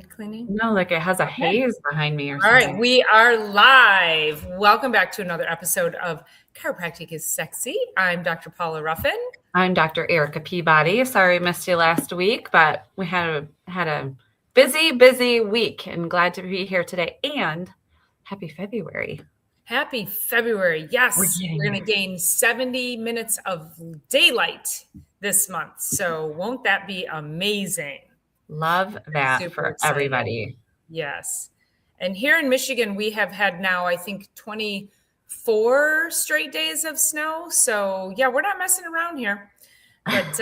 need cleaning? No, like it has a haze behind me or All something. right, we are live. Welcome back to another episode of Chiropractic is Sexy. I'm Dr. Paula Ruffin. I'm Dr. Erica Peabody. Sorry I missed you last week, but we had a busy week and glad to be here today. And happy February. Happy February. Yes, we're going to gain 70 minutes of daylight this month. So won't that be amazing? Love that Super for excited. everybody. Yes. And here in Michigan, we have had now, I think, 24 straight days of snow. So yeah, we're not messing around here. But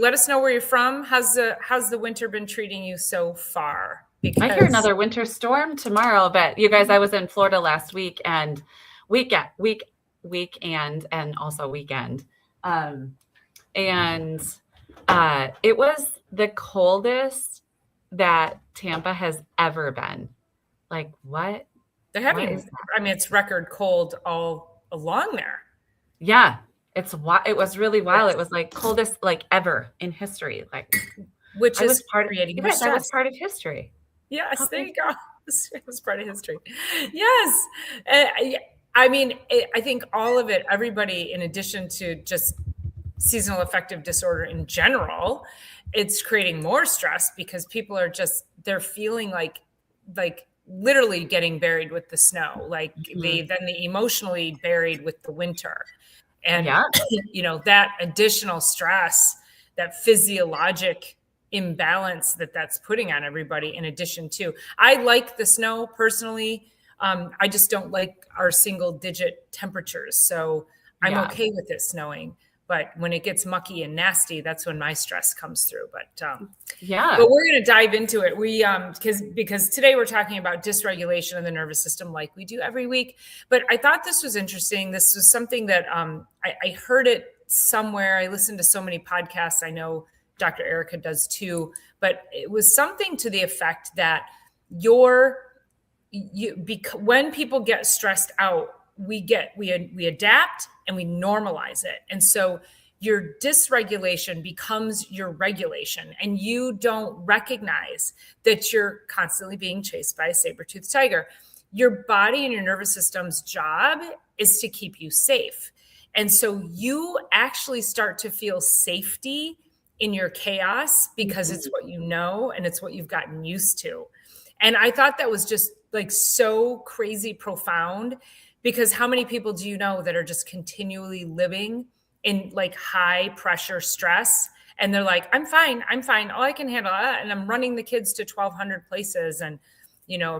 let us know where you're from. How's the winter been treating you so far? I hear another winter storm tomorrow, but you guys, I was in Florida last week and weekend and also weekend. And it was the coldest that Tampa has ever been. Like what? They're having, it's record cold all along there. Yeah. It was really wild. It was like coldest like ever in history. Like which is creating more stress. That was part of history. Yes, there you go. It was part of history. Yes. I think all of it, everybody, in addition to just seasonal affective disorder in general, it's creating more stress because people are they're feeling like literally getting buried with the snow. Like they emotionally buried with the winter. And, that additional stress, that physiologic imbalance that's putting on everybody in addition to, I like the snow personally. I just don't like our single digit temperatures. So I'm okay with it snowing. But when it gets mucky and nasty, that's when my stress comes through. But but we're going to dive into it. We because today we're talking about dysregulation of the nervous system, like we do every week. But I thought this was interesting. This was something that I heard it somewhere. I listened to so many podcasts. I know Dr. Erica does too. But it was something to the effect that when people get stressed out, we adapt and we normalize it. And so your dysregulation becomes your regulation, and you don't recognize that you're constantly being chased by a saber-toothed tiger. Your body and your nervous system's job is to keep you safe. And so you actually start to feel safety in your chaos because it's what you know and it's what you've gotten used to. And I thought that was just like so crazy profound. Because how many people do you know that are just continually living in like high pressure stress? And they're like, I'm fine. Oh, I can handle that. And I'm running the kids to 1,200 places. And,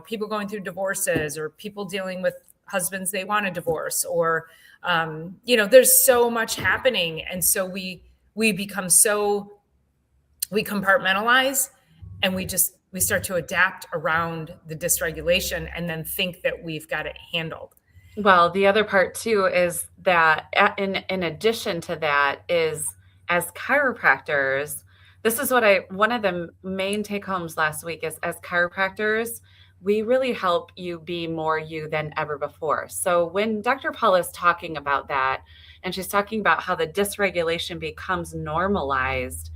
people going through divorces or people dealing with husbands they want to divorce or, there's so much happening. And so we compartmentalize and we start to adapt around the dysregulation and then think that we've got it handled. Well, the other part too is that in addition to that is as chiropractors, this is one of the main take homes last week is as chiropractors, we really help you be more you than ever before. So when Dr. Paula is talking about that, and she's talking about how the dysregulation becomes normalized,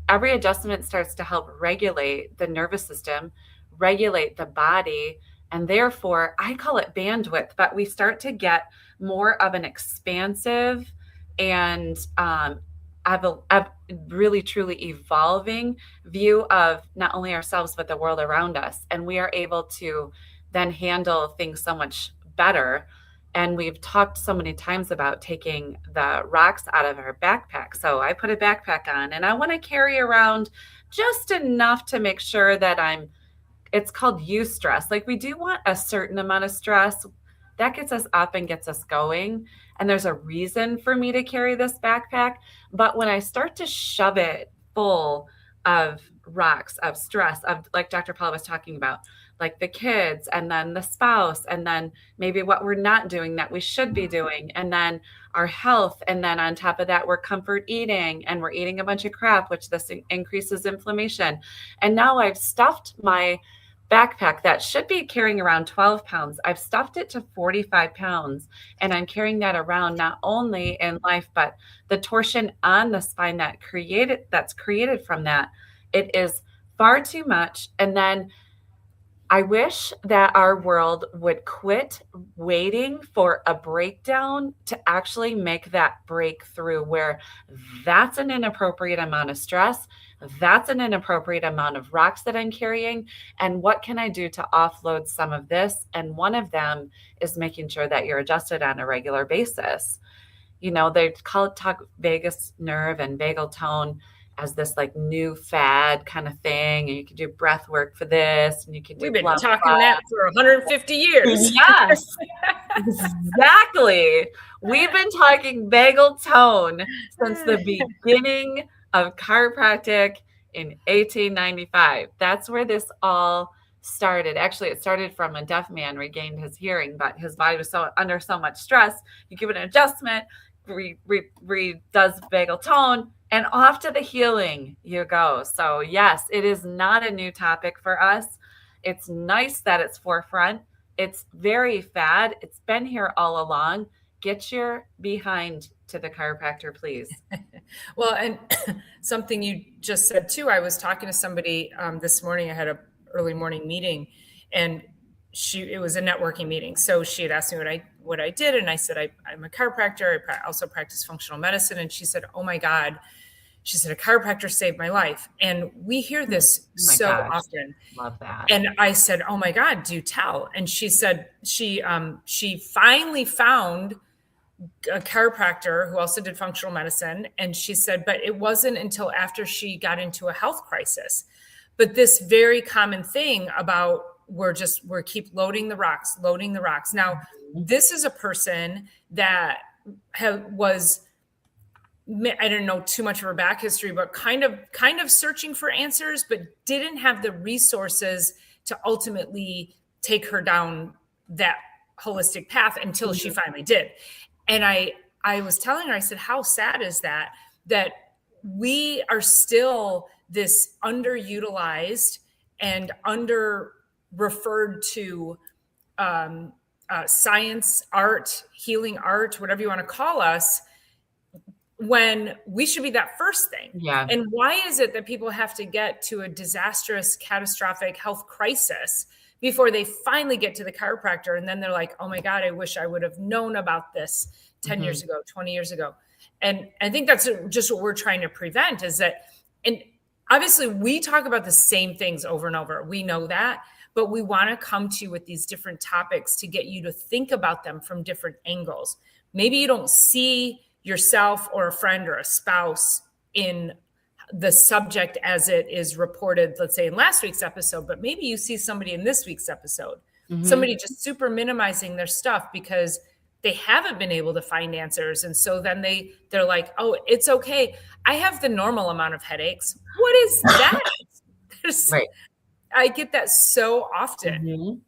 every adjustment starts to help regulate the nervous system, regulate the body. And therefore, I call it bandwidth, but we start to get more of an expansive and really, truly evolving view of not only ourselves, but the world around us. And we are able to then handle things so much better. And we've talked so many times about taking the rocks out of our backpack. So I put a backpack on and I want to carry around just enough to make sure that it's called eustress. Like we do want a certain amount of stress that gets us up and gets us going. And there's a reason for me to carry this backpack. But when I start to shove it full of rocks, of stress, of like Dr. Paul was talking about, like the kids and then the spouse, and then maybe what we're not doing that we should be doing, and then our health. And then on top of that, we're comfort eating and we're eating a bunch of crap, which this increases inflammation. And now I've stuffed my backpack that should be carrying around 12 pounds. I've stuffed it to 45 pounds and I'm carrying that around not only in life, but the torsion on the spine that's created from that. It is far too much. And then I wish that our world would quit waiting for a breakdown to actually make that breakthrough where that's an inappropriate amount of stress. That's an inappropriate amount of rocks that I'm carrying. And what can I do to offload some of this? And one of them is making sure that you're adjusted on a regular basis. They talk vagus nerve and vagal tone as this like new fad kind of thing. And you can do breath work for this and you can do We've been blah, talking blah. that for 150 years. Yes, exactly. We've been talking vagal tone since the beginning of chiropractic in 1895. That's where this all started. Actually, it started from a deaf man regained his hearing, but his body was under so much stress. You give it an adjustment, does vagal tone, and off to the healing you go. So yes, it is not a new topic for us. It's nice that it's forefront. It's very fad. It's been here all along. Get your behind to the chiropractor, please. Well, and something you just said too, I was talking to somebody this morning. I had a early morning meeting, and it was a networking meeting. So she had asked me what I did. And I said, I'm a chiropractor. I also practice functional medicine. And she said, oh my God, she said, a chiropractor saved my life. And we hear this often. Love that. And I said, oh my God, do tell. And she said, she finally found a chiropractor who also did functional medicine. And she said, but it wasn't until after she got into a health crisis. But this very common thing about we're keep loading the rocks. Now, this is a person that was, I don't know too much of her back history, but kind of searching for answers, but didn't have the resources to ultimately take her down that holistic path until she finally did. And I was telling her, I said, how sad is that we are still this underutilized and under referred to science, art, healing art, whatever you want to call us, when we should be that first thing. Yeah. And why is it that people have to get to a disastrous, catastrophic health crisis before they finally get to the chiropractor? And then they're like, oh my God, I wish I would have known about this 10 years ago, 20 years ago. And I think that's just what we're trying to prevent is that, and obviously we talk about the same things over and over. We know that, but we want to come to you with these different topics to get you to think about them from different angles. Maybe you don't see yourself or a friend or a spouse in the subject as it is reported, let's say in last week's episode, but maybe you see somebody in this week's episode, somebody just super minimizing their stuff because they haven't been able to find answers. And so then they're like, oh, it's okay. I have the normal amount of headaches. What is that? Right. I get that so often.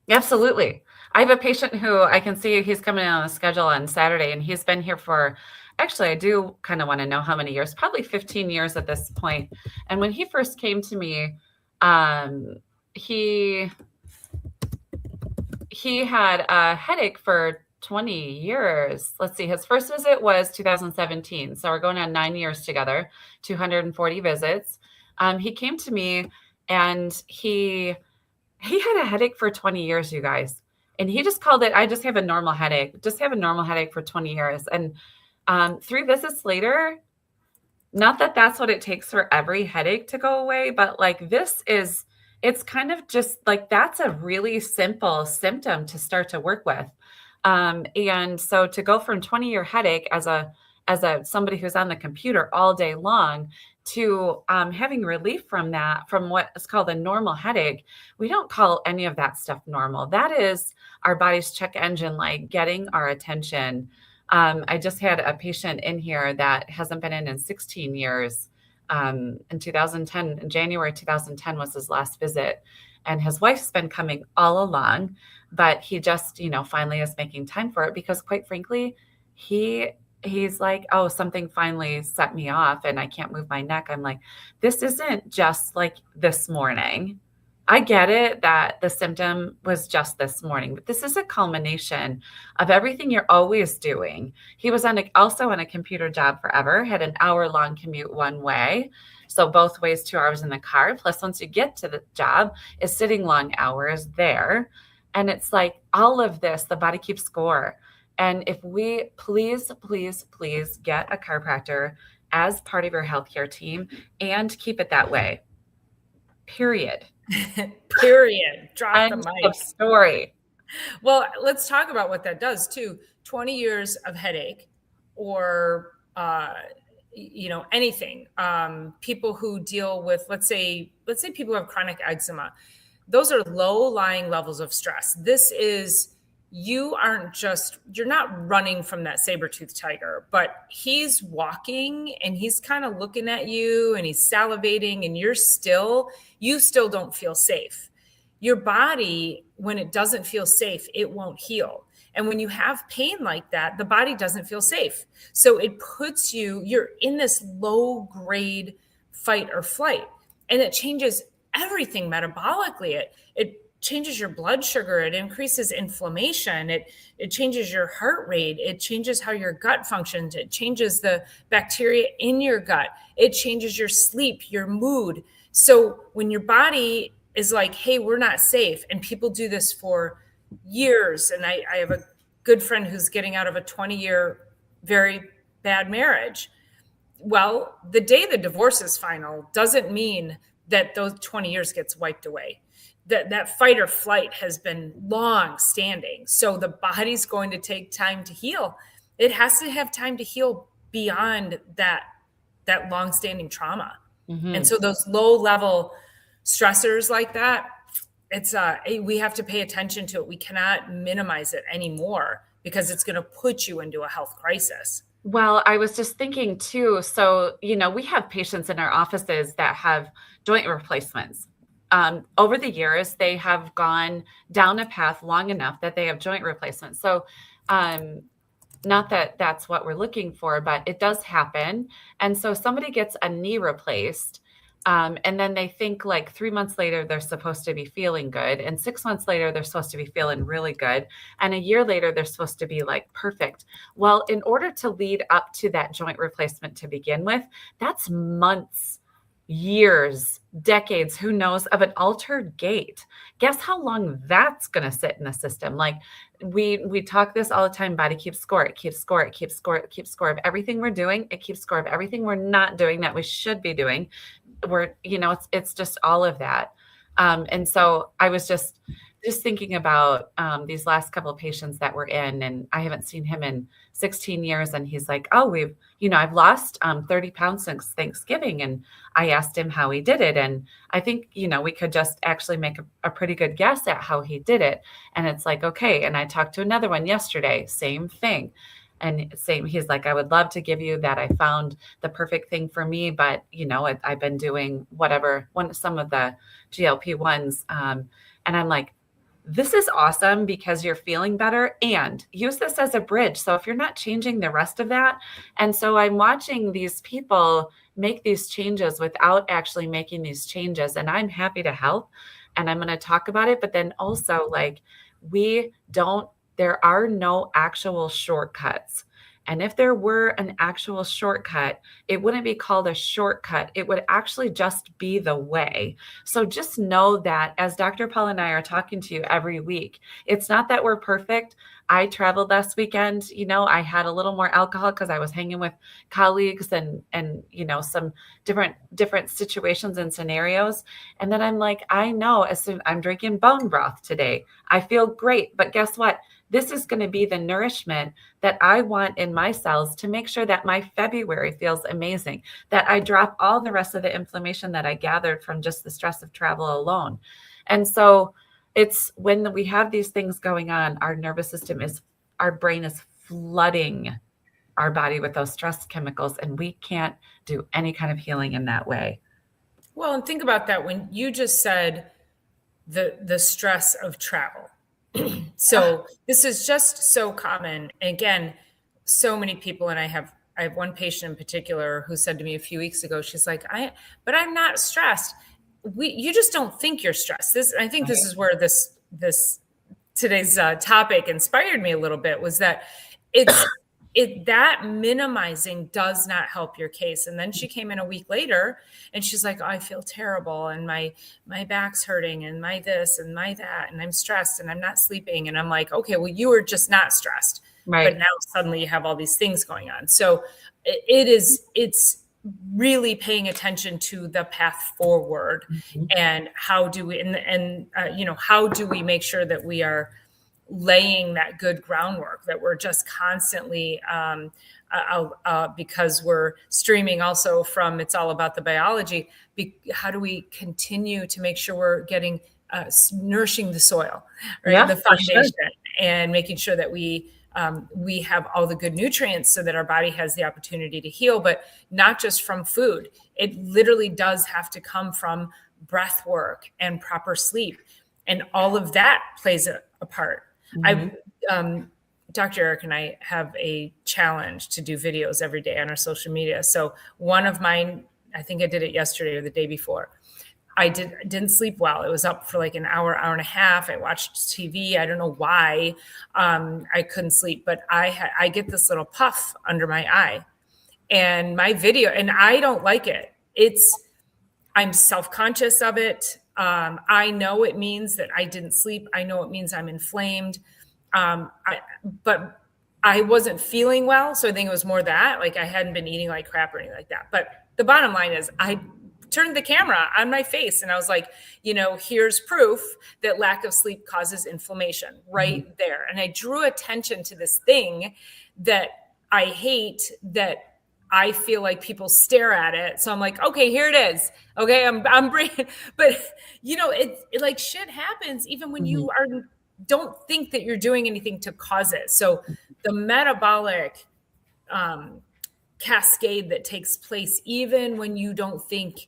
Absolutely. I have a patient who I can see he's coming in on a schedule on Saturday, and he's been here for, actually, I do kind of want to know how many years, probably 15 years at this point. And when he first came to me, he had a headache for 20 years. Let's see. His first visit was 2017. So we're going on 9 years together, 240 visits. He came to me and he had a headache for 20 years, you guys. And he just called it, I just have a normal headache, for 20 years. And 3 visits later, not that that's what it takes for every headache to go away, but like it's kind of just like, that's a really simple symptom to start to work with. And so to go from 20-year headache as somebody who's on the computer all day long to having relief from that, from what is called a normal headache, we don't call any of that stuff normal. That is our body's check engine light getting our attention. I just had a patient in here that hasn't been in 16 years. In 2010, in January 2010 was his last visit. And his wife's been coming all along, but he just, finally is making time for it because quite frankly, he's like, oh, something finally set me off and I can't move my neck. I'm like, this isn't just like this morning. I get it that the symptom was just this morning, but this is a culmination of everything you're always doing. He was also on a computer job forever, had an hour-long commute one way. So both ways, 2 hours in the car. Plus, once you get to the job, is sitting long hours there. And it's like all of this, the body keeps score. And if we please, please, please get a chiropractor as part of your healthcare team and keep it that way. Period. Period. Drop the End of mic. story. Well, let's talk about what that does too. 20 years of headache or, anything. People who deal with, let's say people have chronic eczema. Those are low lying levels of stress. This is, you're not running from that saber-toothed tiger, but he's walking and he's kind of looking at you and he's salivating and you still don't feel safe. Your body, when it doesn't feel safe, it won't heal. And when you have pain like that, the body doesn't feel safe. So it puts you're in this low grade fight or flight. And it changes everything metabolically. It changes your blood sugar. It increases inflammation. It changes your heart rate. It changes how your gut functions. It changes the bacteria in your gut. It changes your sleep, your mood. So when your body is like, hey, we're not safe. And people do this for years. And I have a good friend who's getting out of a 20-year very bad marriage. Well, the day the divorce is final doesn't mean that those 20 years gets wiped away. That fight or flight has been long standing. So the body's going to take time to heal. It has to have time to heal beyond that long standing trauma. Mm-hmm. And so those low level stressors like that, we have to pay attention to it. We cannot minimize it anymore because it's going to put you into a health crisis. Well, I was just thinking too. So, we have patients in our offices that have joint replacements. Over the years, they have gone down a path long enough that they have joint replacements. So, not that that's what we're looking for, but it does happen. And so somebody gets a knee replaced. And then they think like 3 months later, they're supposed to be feeling good. And 6 months later, they're supposed to be feeling really good. And a year later, they're supposed to be like perfect. Well, in order to lead up to that joint replacement to begin with, that's months, years, decades, who knows, of an altered gait. Guess how long that's going to sit in the system? Like we talk this all the time, body keeps score, it keeps score, it keeps score, it keeps score of everything we're doing. It keeps score of everything we're not doing that we should be doing. It's just all of that. And so I was just thinking about these last couple of patients that we're in, and I haven't seen him in 16 years. And he's like, oh, I've lost 30 pounds since Thanksgiving. And I asked him how he did it. And I think, we could just actually make a pretty good guess at how he did it. And it's like, okay. And I talked to another one yesterday, same thing. And he's like, I would love to give you that I found the perfect thing for me, but I've been doing some of the GLP-1s. And I'm like, this is awesome because you're feeling better, and use this as a bridge. So if you're not changing the rest of that. And so I'm watching these people make these changes without actually making these changes. And I'm happy to help, and I'm going to talk about it. But then also, like, there are no actual shortcuts. And if there were an actual shortcut, it wouldn't be called a shortcut. It would actually just be the way. So just know that as Dr. Paul and I are talking to you every week, it's not that we're perfect. I traveled last weekend. I had a little more alcohol because I was hanging with colleagues and some different situations and scenarios. And then I'm like, I know, as soon I'm drinking bone broth today, I feel great. But guess what? This is going to be the nourishment that I want in my cells to make sure that my February feels amazing, that I drop all the rest of the inflammation that I gathered from just the stress of travel alone. And so it's when we have these things going on, our brain is flooding our body with those stress chemicals, and we can't do any kind of healing in that way. Well, and think about that when you just said the stress of travel. So this is just so common. Again, so many people, and I have one patient in particular who said to me a few weeks ago, she's like, but I'm not stressed. you just don't think you're stressed. I think this Right. is where this today's topic inspired me a little bit, was that it's that minimizing does not help your case. And then she came in a week later and she's like, oh, I feel terrible, and my back's hurting, and my this and my that, and I'm stressed and I'm not sleeping. And I'm like, okay, well, you were just not stressed, but Right. now suddenly you have all these things going on. So it's really paying attention to the path forward, Mhm. and how do we, how do we make sure that we are laying that good groundwork, that we're just constantly, because we're streaming also from It's All About the Biology. How do we continue to make sure we're getting, nourishing the soil, right? Yeah, The for sure. foundation, and making sure that we have all the good nutrients so that our body has the opportunity to heal, but not just from food. It literally does have to come from breath work and proper sleep. And all of that plays a part. I, Mhm. Dr. Eric and I have a challenge to do videos every day on our social media. So one of mine, I think I did it yesterday or the day before. Didn't sleep well. It was up for like an hour and a half. I watched TV. I don't know why I couldn't sleep, but I get this little puff under my eye, and my video, and I don't like it. I'm self-conscious of it. I know it means that I didn't sleep. I know it means I'm inflamed. But I wasn't feeling well. So I think it was more that, like, I hadn't been eating like crap or anything like that. But the bottom line is, I turned the camera on my face and I was like, here's proof that lack of sleep causes inflammation Mhm. right there. And I drew attention to this thing that I hate, that I feel like people stare at it. So I'm like, okay, here it is. Okay, I'm bringing, but it like, shit happens even when Mhm. you don't think that you're doing anything to cause it. So the metabolic um, cascade that takes place, even when you don't think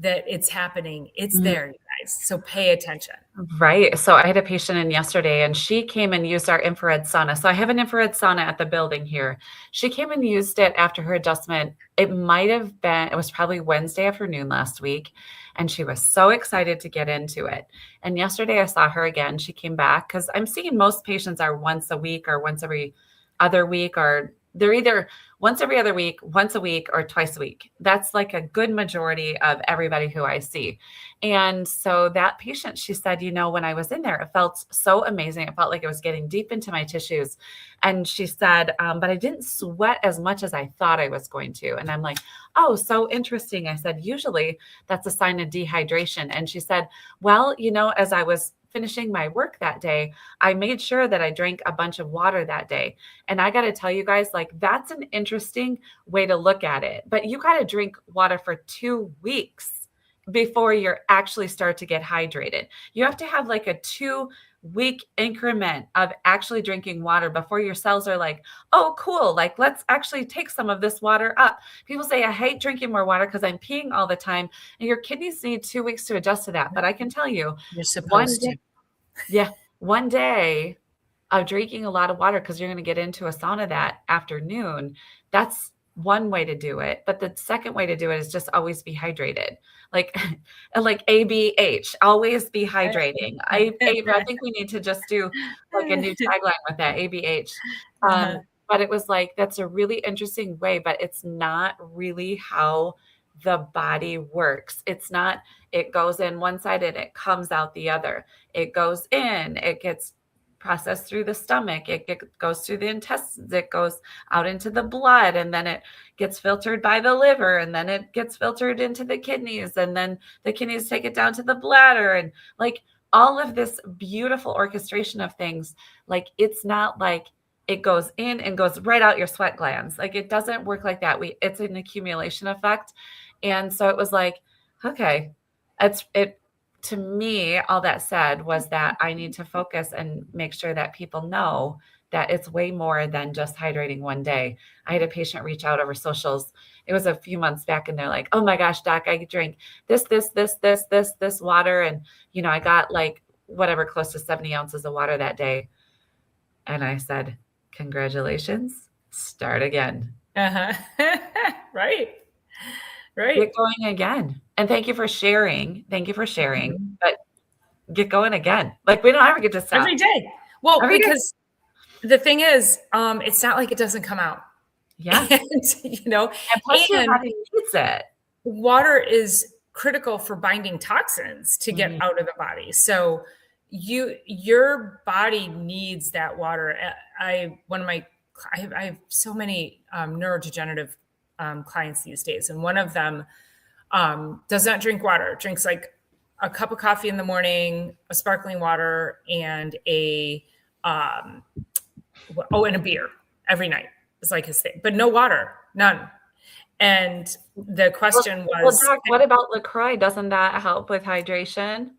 that it's happening, it's Mhm. there, you guys. So pay attention. Right. So I had a patient in yesterday and she came and used our infrared sauna. So I have an infrared sauna at the building here. She came and used it after her adjustment. It was probably Wednesday afternoon last week. And she was so excited to get into it. And yesterday I saw her again. She came back because I'm seeing most patients are once a week or once every other week, or they're either once every other week, once a week, or twice a week. That's like a good majority of everybody who I see. And so that patient, she said, when I was in there, it felt so amazing. It felt like it was getting deep into my tissues. And she said, but I didn't sweat as much as I thought I was going to. And I'm like, oh, so interesting. I said, usually that's a sign of dehydration. And she said, well, as I was finishing my work that day, I made sure that I drank a bunch of water that day. And I got to tell you guys, like, that's an interesting way to look at it. But you got to drink water for 2 weeks before you're actually start to get hydrated. You have to have like a 2 week increment of actually drinking water before your cells are like, oh, cool. Like, let's actually take some of this water up. People say, I hate drinking more water because I'm peeing all the time. And your kidneys need 2 weeks to adjust to that. But I can tell you, You're one supposed day, to. yeah, one day of drinking a lot of water because you're going to get into a sauna that afternoon. That's one way to do it. But the second way to do it is just always be hydrated. Like like ABH, always be hydrating. I think we need to just do like a new tagline with that, ABH. Uh-huh. But it was like, that's a really interesting way, but it's not really how the body works. It's not, it goes in one side and it comes out the other. It goes in, it gets processed through the stomach, goes through the intestines, it goes out into the blood, and then it gets filtered by the liver, and then it gets filtered into the kidneys, and then the kidneys take it down to the bladder, and like all of this beautiful orchestration of things. Like, it's not like it goes in and goes right out your sweat glands. Like, it doesn't work like that. It's an accumulation effect. And so it was like, okay, it to me, all that said was that I need to focus and make sure that people know that it's way more than just hydrating one day. I had a patient reach out over socials. It was a few months back, and they're like, oh my gosh, doc, I drank this water. And, I got like whatever, close to 70 ounces of water that day. And I said, congratulations, start again. Uh-huh. Right. Right. Get going again. And thank you for sharing. Thank you for sharing. Mhm. But get going again. Like we don't ever get to stop. Every day. Well, Every day. because the thing is, it's not like it doesn't come out. Yeah. And, you know, And plus your and body needs it. water is critical for binding toxins to get Mhm. out of the body. So your body needs that water. I have so many neurodegenerative clients these days, and one of them does not drink water, drinks like a cup of coffee in the morning, a sparkling water, and um, and a beer every night. It's like his thing, but no water, none. And the Well, question well, was, Doc, what about LaCroix? Doesn't that help with hydration?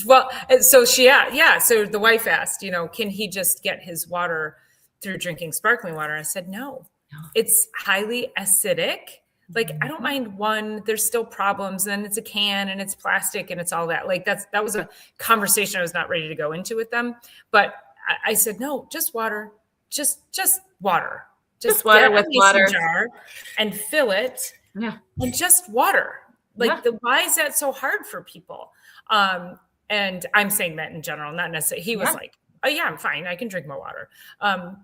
well, so yeah. So the wife asked, can he just get his water through drinking sparkling water? I said, no, No. it's highly acidic. Like, I don't Mhm. mind one, there's still problems. And then it's a can and it's plastic and it's all that. Like that was a conversation I was not ready to go into with them. But I said, no, just water, just water. Just Just get water a with mason water. jar and fill it Yeah. and just water. Yeah. Why is that so hard for people? And I'm saying that in general, not necessarily. He was Yeah. like, oh yeah, I'm fine. I can drink more water.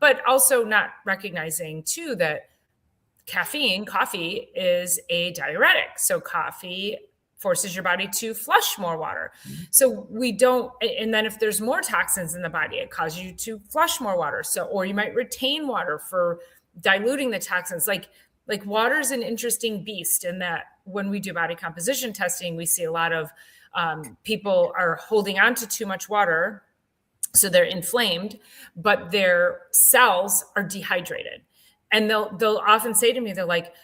But also not recognizing too that coffee is a diuretic. So coffee forces your body to flush more water. So we don't, and then if there's more toxins in the body, it causes you to flush more water. So, or you might retain water for diluting the toxins. Like water is an interesting beast in that when we do body composition testing, we see a lot of people are holding on to too much water. So they're inflamed, but their cells are dehydrated. And they'll often say to me, they're like,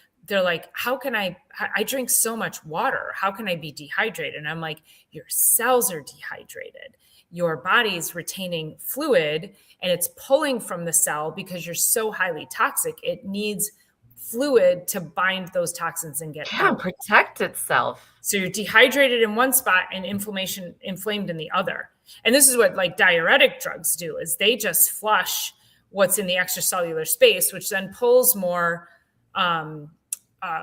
how can I drink so much water? How can I be dehydrated? And I'm like, your cells are dehydrated. Your body's retaining fluid and it's pulling from the cell because you're so highly toxic. It needs fluid to bind those toxins and get Yeah. out. Protect itself. So you're dehydrated in one spot and inflamed in the other. And this is what like diuretic drugs do is they just flush what's in the extracellular space, which then pulls more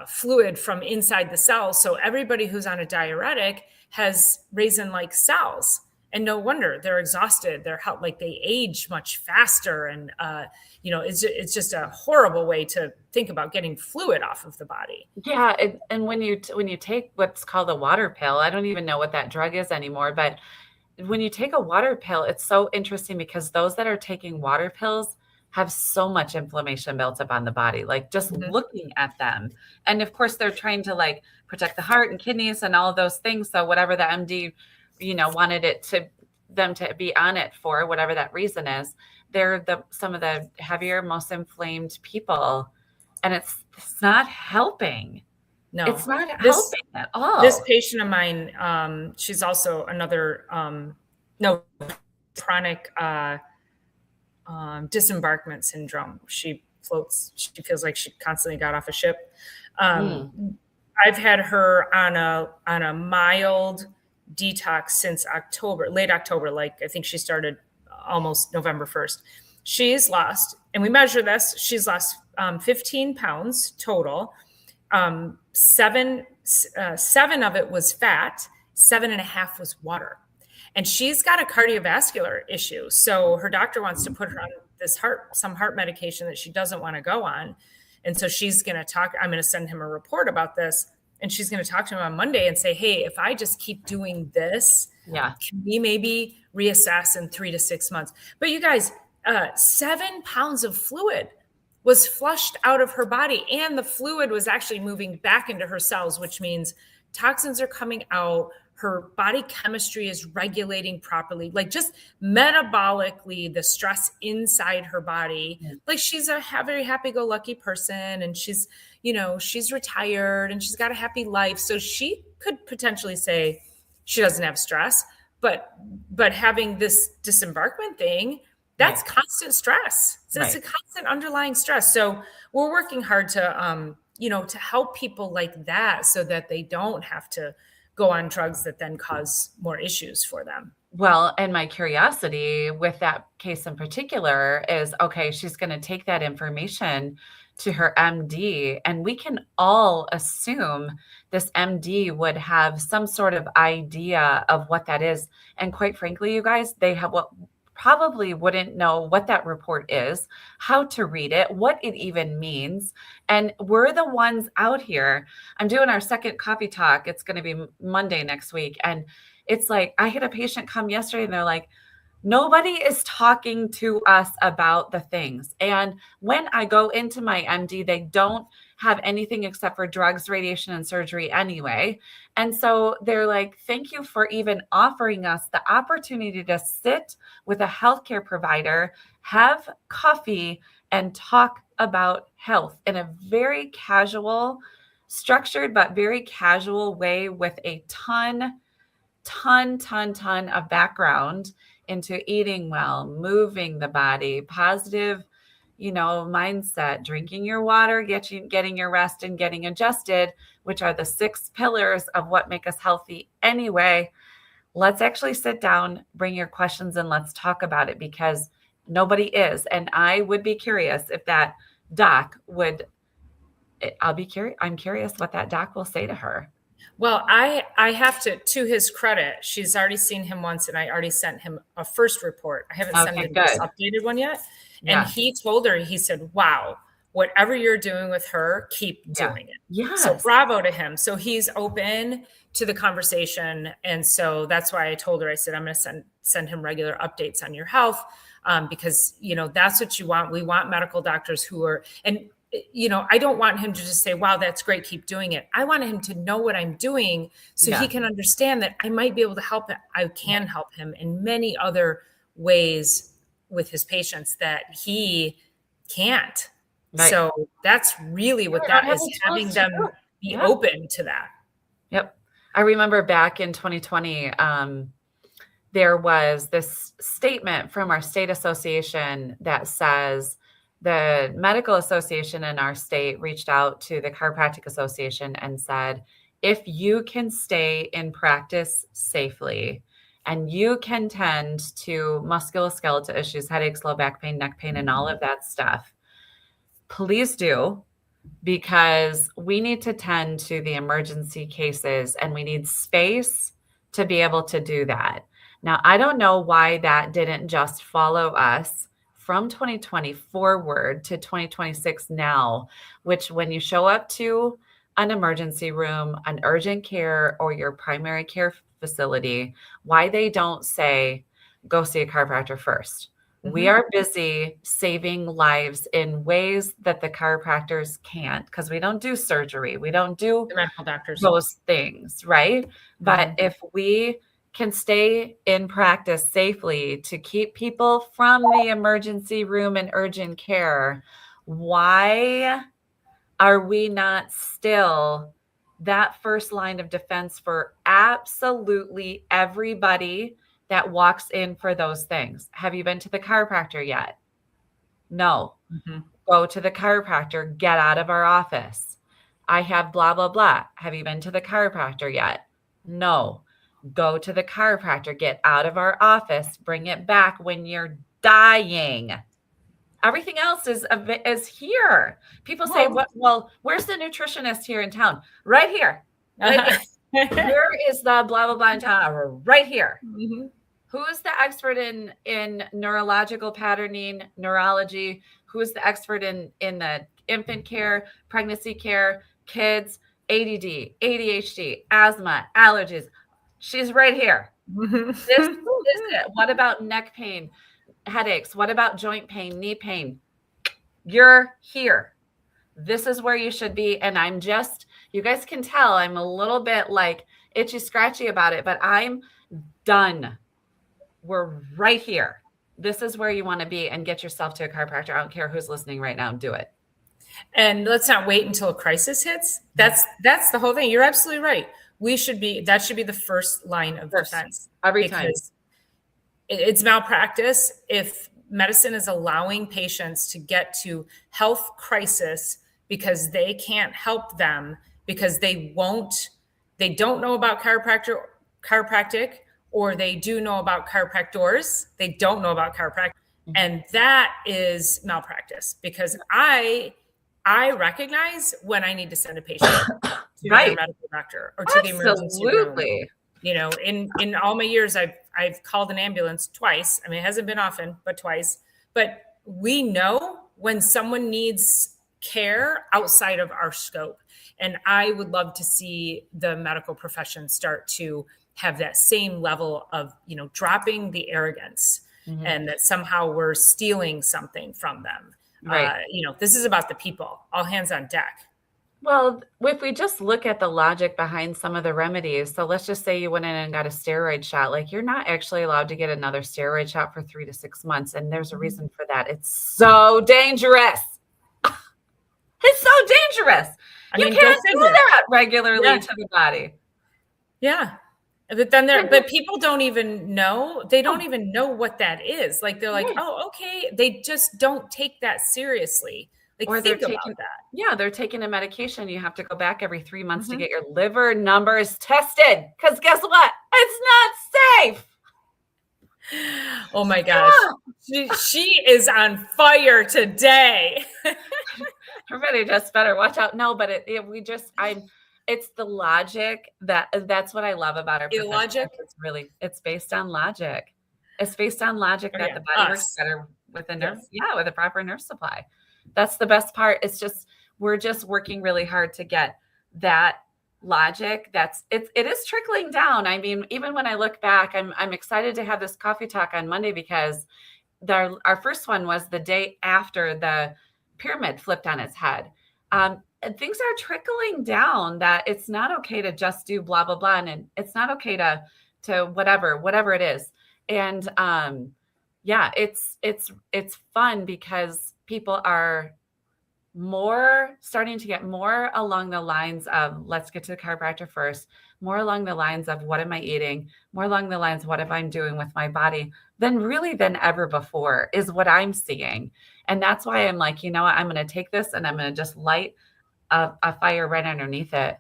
fluid from inside the cells. So everybody who's on a diuretic has raisin-like cells. And no wonder they're exhausted. Like they age much faster. And, it's just a horrible way to think about getting fluid off of the body. Yeah, and when you take what's called a water pill, I don't even know what that drug is anymore, but when you take a water pill, it's so interesting because those that are taking water pills have so much inflammation built up on the body, like just Mhm. looking at them. And of course, they're trying to like protect the heart and kidneys and all of those things. So whatever the MD, wanted them to be on it for, whatever that reason is, they're some of the heavier, most inflamed people. And it's not helping. No, It's not this helping at this all. patient of mine, she's also another no chronic disembarkment syndrome. She floats. She feels like she constantly got off a ship. Mm. I've had her on a mild detox since October, late October. Like I think she started almost November 1st. She's lost, and we measure this. She's lost 15 pounds total. Seven of it was fat. 7.5 was water. And she's got a cardiovascular issue. So her doctor wants to put her on some heart medication that she doesn't want to go on. And so I'm going to send him a report about this. And she's going to talk to him on Monday and say, hey, if I just keep doing this, Yeah. can we maybe reassess in 3 to 6 months? But you guys, 7 pounds of fluid was flushed out of her body. And the fluid was actually moving back into her cells, which means toxins are coming out. Her body chemistry is regulating properly, like just metabolically, the stress inside her body. Yeah. Like she's a very happy-go-lucky person, and she's retired and she's got a happy life. So she could potentially say she doesn't have stress, but having this disembarkment thing, that's Right. constant stress. So it's a Right. constant underlying stress. So we're working hard to, to help people like that so that they don't have to go on drugs that then cause more issues for them. Well, and my curiosity with that case in particular is, okay, she's going to take that information to her MD, and we can all assume this MD would have some sort of idea of what that is. And quite frankly, you guys, they have what probably wouldn't know what that report is, how to read it, what it even means. And we're the ones out here. I'm doing our second coffee talk. It's going to be Monday next week. And it's like, I had a patient come yesterday and they're like, nobody is talking to us about the things. And when I go into my MD, they don't have anything except for drugs, radiation, and surgery anyway. And so they're like, thank you for even offering us the opportunity to sit with a healthcare provider, have coffee, and talk about health in a very casual, structured, but very casual way with a ton of background into eating well, moving the body, positive, mindset, drinking your water, getting your rest, and getting adjusted, which are the 6 pillars of what make us healthy anyway. Let's actually sit down, bring your questions, and let's talk about it, because nobody is. And I would be curious if that doc would, I'm curious what that doc will say to her. Well, I have to his credit, she's already seen him once, and I already sent him a first report. I haven't sent him this updated one yet. Yeah. And he told her, he said, wow, whatever you're doing with her, keep doing it. Yes. So bravo to him. So he's open to the conversation. And so that's why I told her, I said, I'm going to send him regular updates on your health, because, that's what you want. We want medical doctors who are, and I don't want him to just say, wow, that's great, keep doing it. I want him to know what I'm doing so he can understand that I might be able to help him. I can help him in many other ways with his patients that he can't. Right. So that's really what that is, having them be open to that. Yep. I remember back in 2020, there was this statement from our state association that says, the medical association in our state reached out to the chiropractic association and said, if you can stay in practice safely and you can tend to musculoskeletal issues, headaches, low back pain, neck pain, and all of that stuff, please do, because we need to tend to the emergency cases and we need space to be able to do that. Now, I don't know why that didn't just follow us from 2020 forward to 2026 now, which when you show up to an emergency room, an urgent care, or your primary care facility, why they don't say, go see a chiropractor first. Mm-hmm. We are busy saving lives in ways that the chiropractors can't, because we don't do surgery. We don't do the medical doctors, those things, right? Mm-hmm. But if we can stay in practice safely to keep people from the emergency room and urgent care, why are we not still that first line of defense for absolutely everybody that walks in for those things? Have you been to the chiropractor yet? No. Mm-hmm. Go to the chiropractor, get out of our office. I have blah, blah, blah. Have you been to the chiropractor yet? No. Go to the chiropractor, get out of our office, bring it back when you're dying. Everything else is here. People say, well, where's the nutritionist here in town? Right here. Right here. Where is the blah, blah, blah in town? Right here. Mm-hmm. Who's the expert in neurological patterning, neurology? Who's the expert in the infant care, pregnancy care, kids, ADD, ADHD, asthma, allergies? She's right here. This is it. What about neck pain, headaches? What about joint pain, knee pain? You're here. This is where you should be. And you guys can tell I'm a little bit like itchy, scratchy about it, but I'm done. We're right here. This is where you want to be, and get yourself to a chiropractor. I don't care who's listening right now. Do it. And let's not wait until a crisis hits. That's the whole thing. You're absolutely right. That should be the first line of defense every time. It's malpractice if medicine is allowing patients to get to health crisis because they can't help them because they don't know about chiropractic, or they do know about chiropractors. They don't know about chiropractic. Mm-hmm. And that is malpractice, because I recognize when I need to send a patient. to their Right. medical doctor or to the emergency room. Absolutely. In all my years, I've called an ambulance twice. I mean, it hasn't been often, but twice. But we know when someone needs care outside of our scope. And I would love to see the medical profession start to have that same level of, dropping the arrogance and that somehow we're stealing something from them. Right. This is about the people, all hands on deck. Well, if we just look at the logic behind some of the remedies, so let's just say you went in and got a steroid shot, like you're not actually allowed to get another steroid shot for 3 to 6 months. And there's a reason for that. It's so dangerous. It's so dangerous. You can't do that regularly to the body. Yeah. But then but people don't even know. They don't even know what that is. Like they're like, oh, okay. They just don't take that seriously. Like, or think about that. Yeah, they're taking a medication. You have to go back every 3 months to get your liver numbers tested. Because guess what? It's not safe. Oh my gosh. Yeah. She is on fire today. Everybody just better watch out. No, but it's the logic that's what I love about our profession. Logic? It's based on logic. It's based on logic that the body works better with a nerve, with a proper nerve supply. That's the best part. It's just, we're just working really hard to get that logic. It is trickling down. I mean, even when I look back, I'm excited to have this coffee talk on Monday because our first one was the day after the pyramid flipped on its head. And things are trickling down that it's not okay to just do blah, blah, blah. And it's not okay to whatever it is. And it's fun because people are starting to get more along the lines of, let's get to the chiropractor first, more along the lines of what am I eating, more along the lines of what am I doing with my body than ever before is what I'm seeing. And that's why I'm like, you know what, I'm going to take this and I'm going to just light a fire right underneath it.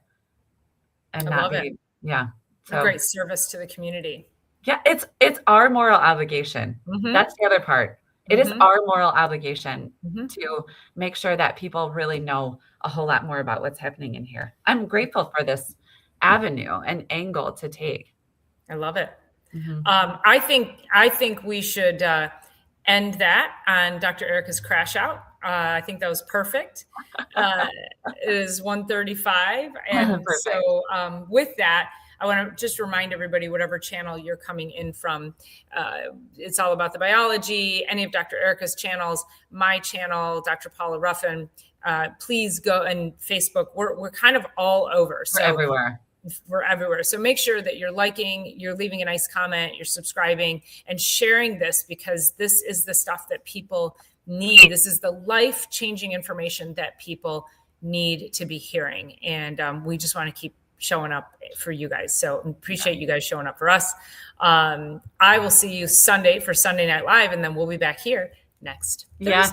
And I love it. Yeah. So a great service to the community. Yeah. It's our moral obligation. That's the other part. It is our moral obligation to make sure that people really know a whole lot more about what's happening in here. I'm grateful for this avenue and angle to take. I love it. I think we should end that on Dr. Erica's crash out. I think that was perfect. It is 1:35. And so with that, I want to just remind everybody, whatever channel you're coming in from, it's all about the biology, any of Dr. Erica's channels, my channel, Dr. Paula Ruffin, please go, and Facebook. We're kind of all over. So we're everywhere. So make sure that you're liking, you're leaving a nice comment, you're subscribing and sharing this, because this is the stuff that people need. This is the life-changing information that people need to be hearing. And we just want to keep showing up for you guys. So appreciate you guys showing up for us. I will see you Sunday for Sunday Night Live, and then we'll be back here next Thursday. Yeah,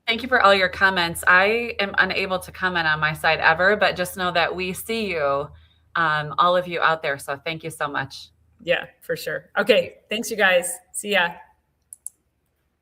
thank you for all your comments. I am unable to comment on my side ever, but just know that we see you, all of you out there. So thank you so much. Yeah, for sure. Okay. Thanks, you guys. See ya.